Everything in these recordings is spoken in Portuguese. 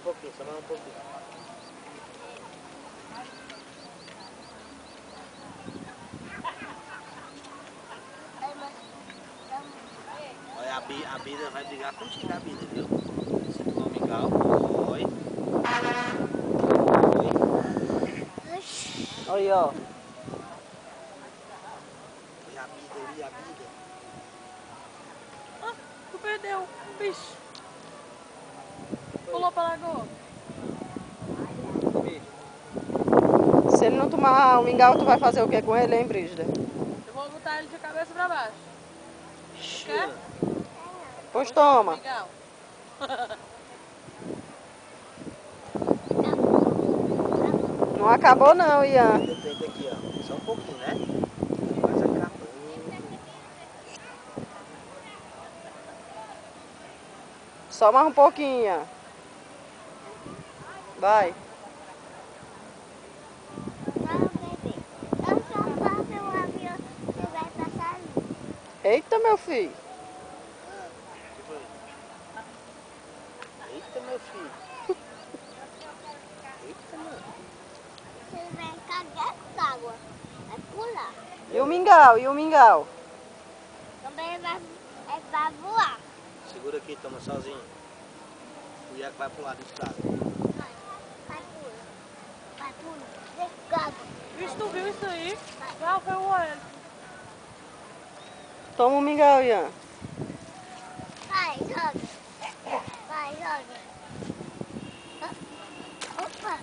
um pouquinho, só mais um pouquinho. Olha, a Bida vai brigar contigo, a Bida, viu? Se tu não mingau, oi. Aí, ó. Olha a Bida ali, a Bida. Ah, tu perdeu um bicho. Pulou pra lagoa. Se ele não tomar o mingau, tu vai fazer o que com ele, hein, Brígida? Eu vou botar ele de cabeça pra baixo. Quer? Pois toma. Mingau. Não acabou não, Ian. Depende aqui, ó. Só um pouquinho, né? Quase acabando. Só mais um pouquinho, Ian. Vai. Eita, meu filho. Eita, meu filho. Eita, mano. Você vai cagar com água. Vai pular. E o mingau, e o mingau? Também vai voar. Segura aqui, toma sozinho. O Iaco vai pular dentro d'água. Vai pular. Vai pular. Dentro d'água. Vixe, tu viu isso aí? Já foi o Hélio. Toma o mingau, Ian. Vai, joga. Vai, joga. Opa.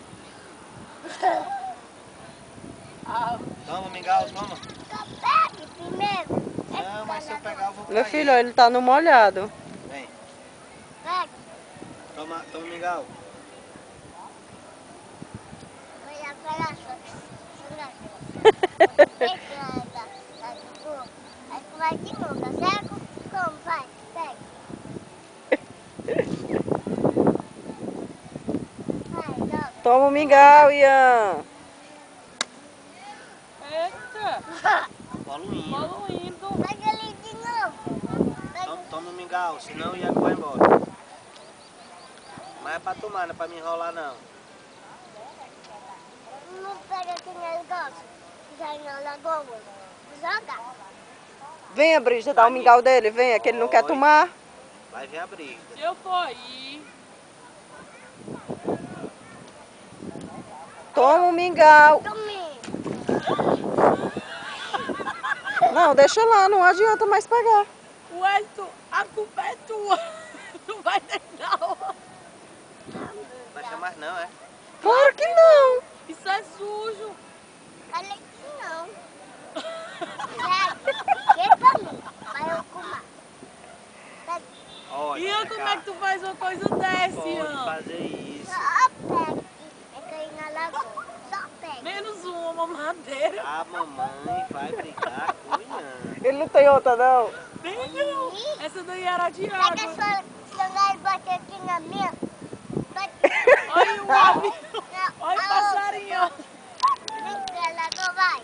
Toma, mingau, toma. Só pegue primeiro. Não, mas se eu pegar eu vou cair. Meu filho, ó, ele tá no molhado. Vem, Pegue. toma mingau. Vai pegar sua. Aí tu vai de novo, tá certo? Como? Vai, pega. Vai, joga. Toma o mingau, Ian. Eita! Poluindo. Poluindo. Pega ali de novo. Toma o mingau, senão o Iaco vai embora. Mas é pra tomar, não é pra me enrolar não. Não pega aqui no negócio. Já na lagoa. Joga. Venha, Brígida, dá o mingau dele. Venha, que ele não quer Oi. tomar. Vai ver a briga. Se eu for aí, Toma o mingau. Tome. Não, deixa lá, não adianta mais pegar. o Hélio, a culpa é tua. Não vai ter não. Vai chamar não, é? Claro que não. Isso é sujo. Olha aqui não. Pega pra mim. Vai eu comer. Pega. Olha, Ian, como é que tu faz uma coisa dessa, pode Ian? fazer isso. Só pega. É cair na lagoa. Só pega. Menos uma madeira. A mamãe vai brigar com o Ian. Ele não tem outra, não. Nem não. Essa daí era de Pega água. sua celular e bate aqui na minha. Olha o avião. Não, Olha o a passarinho. outra. Vem pra lagoa, vai.